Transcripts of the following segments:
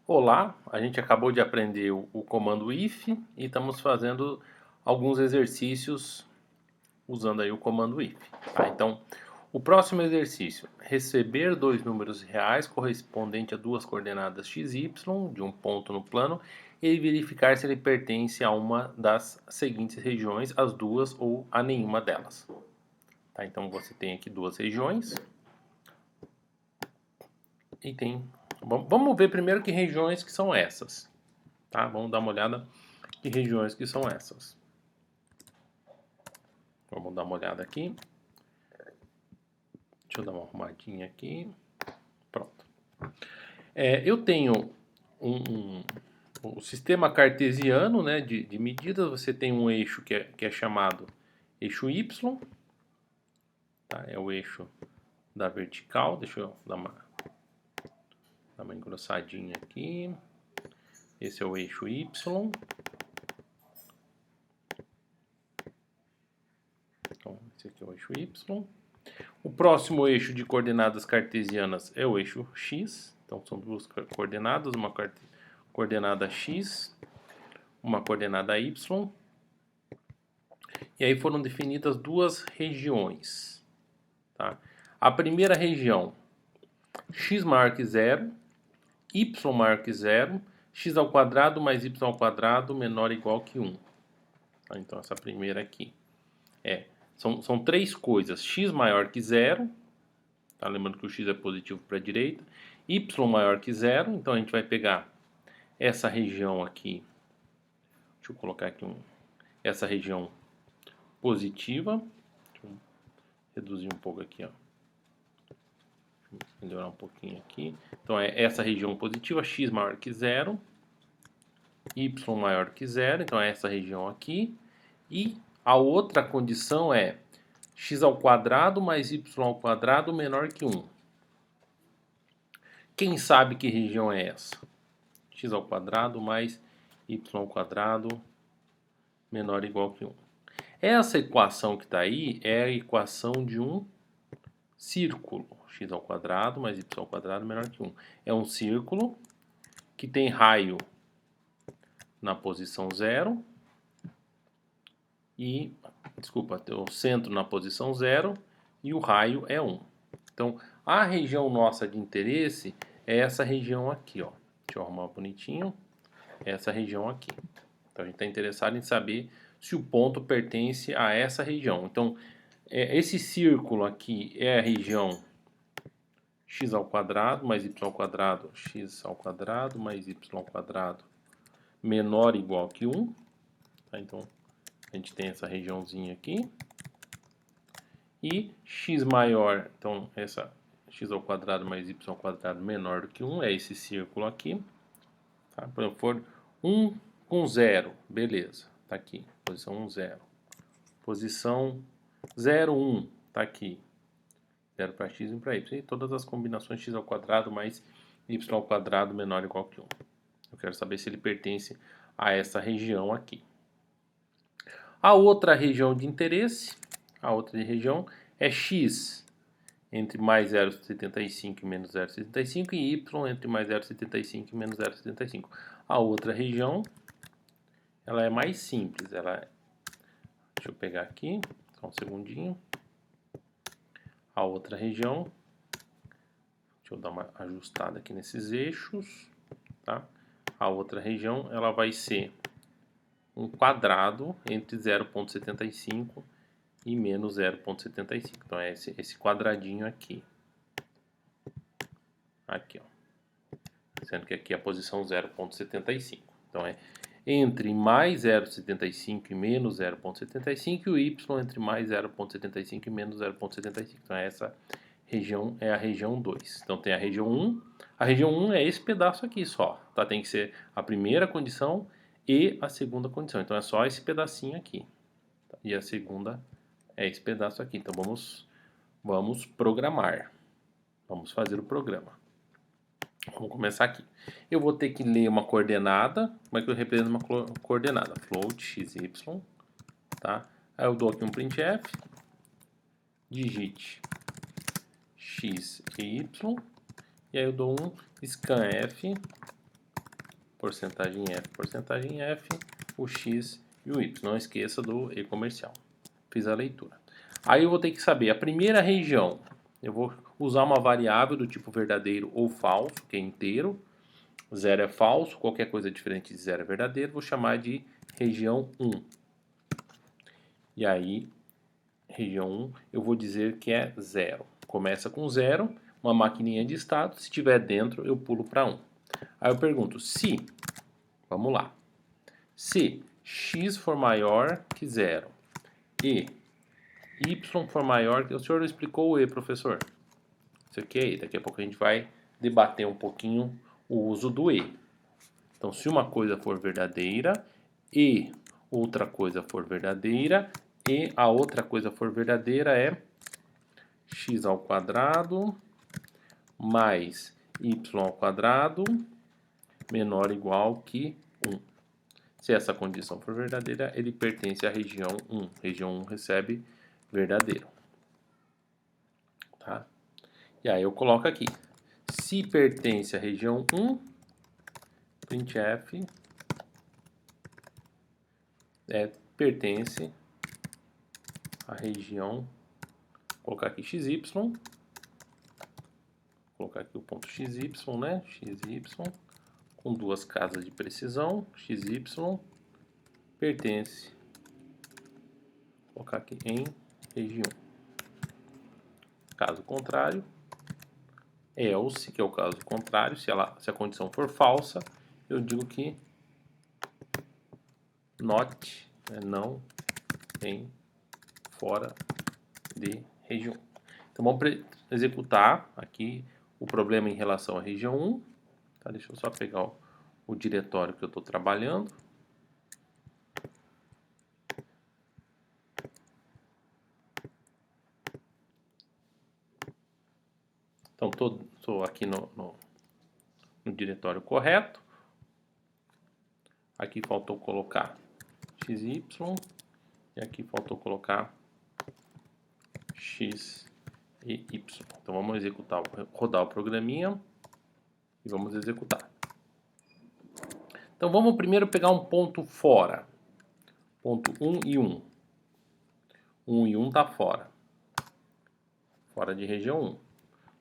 Olá, a gente acabou de aprender o comando if e estamos fazendo alguns exercícios usando aí o comando if. Tá? Então, o próximo exercício: receber dois números reais correspondente a duas coordenadas x e y de um ponto no plano e verificar se ele pertence a uma das seguintes regiões, as duas ou a nenhuma delas. Tá? Então, você tem aqui duas regiões e tem. Vamos ver primeiro que regiões que são essas. Tá? Vamos dar uma olhada que regiões que são essas. Vamos dar uma olhada aqui. Deixa eu dar uma arrumadinha aqui. Pronto. Eu tenho um sistema cartesiano, né, de medidas. Você tem um eixo que é chamado eixo Y. Tá? É o eixo da vertical. Deixa eu dar uma engrossadinha aqui. Esse é o eixo Y. Então, esse aqui é o eixo Y. O próximo eixo de coordenadas cartesianas é o eixo x. Então, são duas coordenadas, uma coordenada x, uma coordenada y. E aí foram definidas duas regiões. Tá? A primeira região, x maior que zero, y maior que zero, x ao quadrado mais y ao quadrado menor ou igual que 1. Tá? Então, essa primeira aqui são três coisas: x maior que zero, tá? Lembrando que o x é positivo para a direita, y maior que zero, então a gente vai pegar essa região aqui, deixa eu colocar aqui essa região positiva, deixa eu reduzir um pouco aqui, ó. Melhorar um pouquinho aqui. Então é essa região positiva, x maior que zero, y maior que zero, então é essa região aqui. E a outra condição é x ao quadrado mais y ao quadrado menor que 1. Quem sabe que região é essa? X ao quadrado mais y ao quadrado menor ou igual que 1. Essa equação que está aí é a equação de um círculo. X ao quadrado mais y ao quadrado menor que 1. É um círculo que tem raio na posição 0 e, desculpa, tem o centro na posição 0 e o raio é 1. Então, a região nossa de interesse é essa região aqui, ó. Deixa eu arrumar bonitinho. É essa região aqui. Então, a gente está interessado em saber se o ponto pertence a essa região. Então, esse círculo aqui é a região x ao quadrado mais y ao quadrado, x ao quadrado mais y ao quadrado menor ou igual que 1. Tá? Então, a gente tem essa regiãozinha aqui. E x maior, então essa x ao quadrado mais y ao quadrado menor do que 1 é esse círculo aqui. Tá? Por exemplo, for 1 com 0, beleza, tá aqui, posição 1, 0. Posição 0, 1, tá aqui. 0 para x e 1 para y. E todas as combinações x ao quadrado mais y ao quadrado menor ou igual que 1. Eu quero saber se ele pertence a essa região aqui. A outra região de interesse, a outra região é x entre mais 0,75 e menos 0,75 e y entre mais 0,75 e menos 0,75. A outra região, ela é mais simples. Deixa eu pegar aqui, só um segundinho. A outra região, deixa eu dar uma ajustada aqui nesses eixos, tá? A outra região, ela vai ser um quadrado entre 0,75 e menos 0,75. Então é esse quadradinho aqui. Aqui, ó. Sendo que aqui é a posição 0,75. Então é entre mais 0,75 e menos 0,75 e o y entre mais 0,75 e menos 0,75. Então essa região é a região 2. Então tem a região 1. A região 1 é esse pedaço aqui só. Tá? Tem que ser a primeira condição e a segunda condição. Então é só esse pedacinho aqui. E a segunda é esse pedaço aqui. Então vamos programar. Vamos fazer o programa. Vamos começar aqui. Eu vou ter que ler uma coordenada. Como é que eu represento uma coordenada? Float x, y. Tá? Aí eu dou aqui um printf. Digite x e y. E aí eu dou um scanf porcentagem F, o X e o Y. Não esqueça do E comercial. Fiz a leitura. Aí eu vou ter que saber a primeira região. Eu vou usar uma variável do tipo verdadeiro ou falso, que é inteiro. 0 é falso, qualquer coisa diferente de 0 é verdadeiro. Vou chamar de região 1. E aí, região 1, eu vou dizer que é 0. Começa com 0, uma maquininha de estado. Se estiver dentro, eu pulo para 1. Aí eu pergunto, se, vamos lá, se x for maior que 0 e y for maior que... O senhor não explicou o E, professor? Isso aqui é E. Daqui a pouco a gente vai debater um pouquinho o uso do E. Então, se uma coisa for verdadeira e outra coisa for verdadeira e a outra coisa for verdadeira é x ao quadrado mais y ao quadrado menor ou igual que 1. Se essa condição for verdadeira, ele pertence à região 1. Região 1 recebe verdadeiro. Tá? E aí eu coloco aqui. Se pertence à região 1, printf pertence à região, vou colocar aqui xy, vou colocar aqui o ponto xy, né? Xy com duas casas de precisão, xy pertence, vou colocar aqui em região. Caso contrário, else, que é o caso contrário, se a condição for falsa, eu digo que not, não em fora de região. Então vamos executar aqui o problema em relação à região 1. Tá? Deixa eu só pegar o diretório que eu estou trabalhando. Então estou aqui no diretório correto. Aqui faltou colocar xy e aqui faltou colocar x e y. Então vamos executar, rodar o programinha e vamos executar. Então vamos primeiro pegar um ponto fora. Ponto 1 e 1. 1 e 1 está fora. Fora de região 1.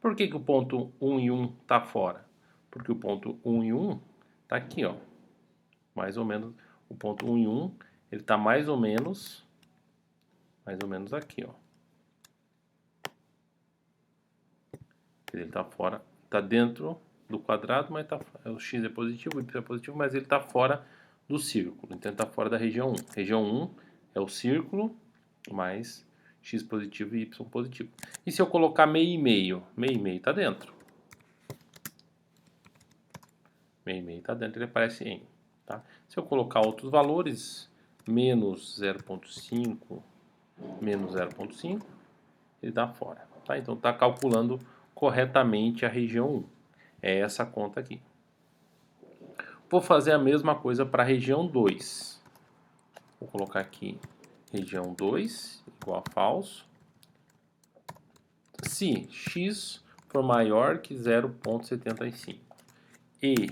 Por que o ponto 1 e 1 está fora? Porque o ponto 1 e 1 está aqui, ó. Mais ou menos, o ponto 1 e 1, ele está mais ou menos aqui, ó. Ele está fora, está dentro do quadrado, mas o x é positivo, o y é positivo, mas ele está fora do círculo. Então ele está fora da região 1. Região 1 é o círculo, mais x positivo e y positivo. E se eu colocar meio e meio? Meio e meio está dentro. Meio e meio está dentro, ele aparece em. Tá? Se eu colocar outros valores, menos 0,5, menos 0,5, ele está fora. Tá? Então está calculando corretamente a região 1. É essa conta aqui. Vou fazer a mesma coisa para a região 2. Vou colocar aqui região 2 igual a falso. Se x for maior que 0,75 e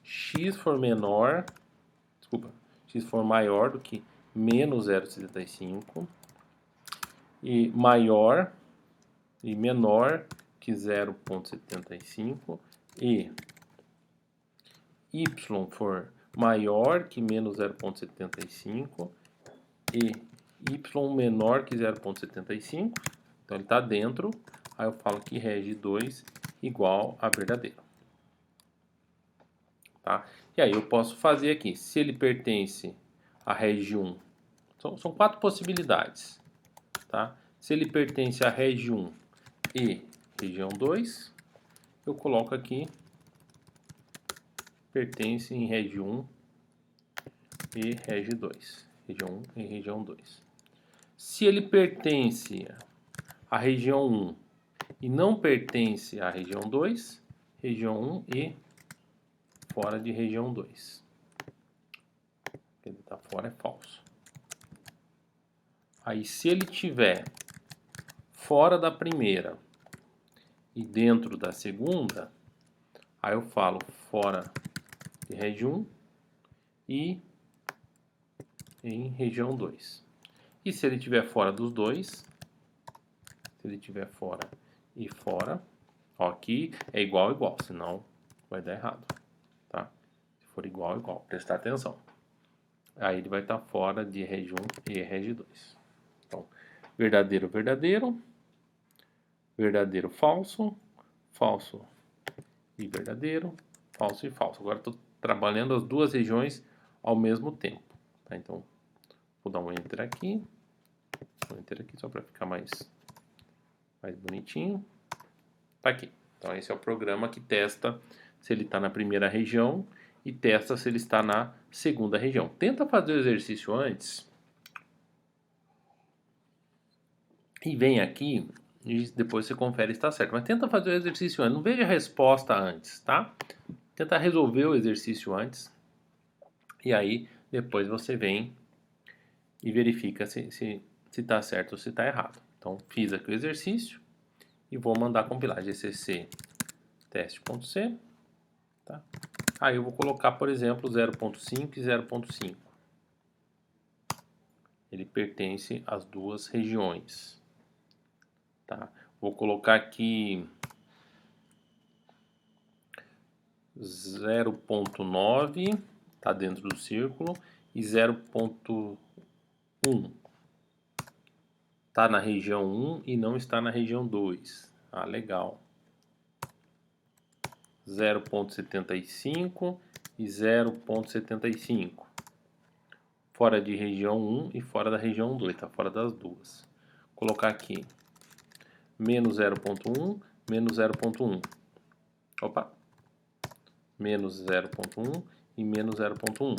x for menor, x for maior do que menos 0,75 e maior e menor que 0,75 e y for maior que menos 0,75 e y menor que 0,75, então ele está dentro, aí eu falo que reg 2 igual a verdadeiro. Tá? E aí eu posso fazer aqui, se ele pertence à reg 1, são 4 possibilidades. Tá? Se ele pertence à reg 1 e região 2, eu coloco aqui pertence em reg 1 e reg 2. Região 1 e região 2. Se ele pertence à região 1 e não pertence à região 2, região 1 e fora de região 2. Ele está fora é falso. Aí se ele tiver fora da primeira e dentro da segunda, aí eu falo fora de reg 1 e em região 2. E se ele estiver fora dos dois, se ele estiver fora e fora, ó, aqui é igual, igual, senão vai dar errado, tá? Se for igual, igual, prestar atenção. Aí ele vai estar fora de reg 1 e reg 2. Então, verdadeiro, verdadeiro, verdadeiro, falso, falso e verdadeiro, falso e falso. Agora estou trabalhando as duas regiões ao mesmo tempo, tá? Então, vou dar um enter aqui só para ficar mais bonitinho. Tá aqui. Então esse é o programa que testa se ele está na primeira região e testa se ele está na segunda região. Tenta fazer o exercício antes e vem aqui e depois você confere se está certo. Mas tenta fazer o exercício antes, não veja a resposta antes, tá? Tenta resolver o exercício antes e aí depois você vem e verifica se está certo ou se está errado. Então fiz aqui o exercício e vou mandar compilar gcc teste.c, tá? Aí eu vou colocar, por exemplo, 0.5 e 0.5. Ele pertence às duas regiões, tá? Vou colocar aqui 0.9, tá dentro do círculo, e 0.1 tá na região 1 e não está na região 2. Ah, legal. 0.75 e 0.75. Fora de região 1 e fora da região 2, tá fora das duas. Vou colocar aqui menos 0.1, menos 0.1. Opa! Menos 0.1 e menos 0.1.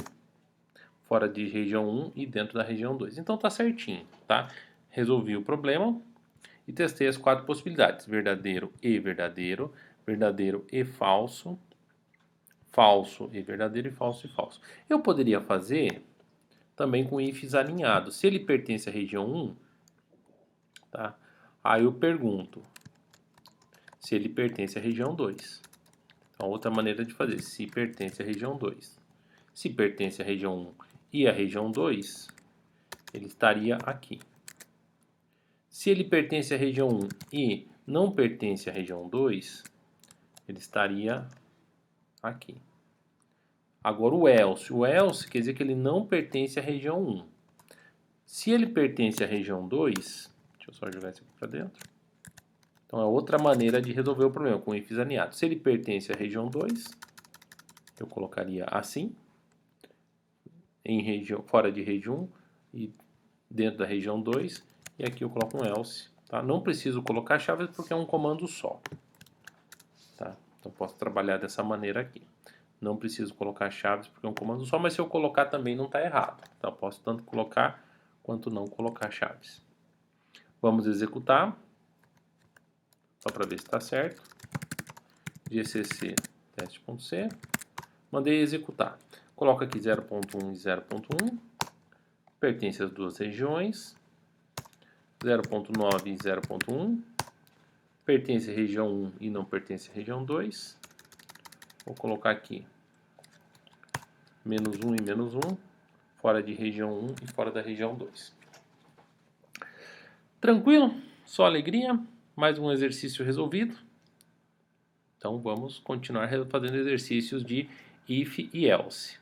Fora de região 1 e dentro da região 2. Então tá certinho, tá? Resolvi o problema e testei as 4 possibilidades: verdadeiro e verdadeiro, verdadeiro e falso, falso e verdadeiro e falso. Eu poderia fazer também com ifs alinhados. Se ele pertence à região 1, tá? Aí eu pergunto se ele pertence à região 2. Então, outra maneira de fazer, se pertence à região 2. Se pertence à região 1 e à região 2, ele estaria aqui. Se ele pertence à região 1 e não pertence à região 2, ele estaria aqui. Agora o else quer dizer que ele não pertence à região 1. Se ele pertence à região 2, deixa eu só jogar isso aqui para dentro. Então é outra maneira de resolver o problema, com ifs alinhados. Se ele pertence à região 2, eu colocaria assim, fora de região 1 e dentro da região 2, e aqui eu coloco um else. Tá? Não preciso colocar chaves porque é um comando só. Tá? Então posso trabalhar dessa maneira aqui. Não preciso colocar chaves porque é um comando só, mas se eu colocar também não está errado. Tá? Posso tanto colocar quanto não colocar chaves. Vamos executar, só para ver se está certo. gcc teste.c. Mandei executar. Coloco aqui 0.1 e 0.1. Pertence às duas regiões. 0.9 e 0.1. Pertence à região 1 e não pertence à região 2. Vou colocar aqui menos 1 e menos 1. Fora de região 1 e fora da região 2. Tranquilo? Só alegria? Mais um exercício resolvido. Então vamos continuar fazendo exercícios de if e else.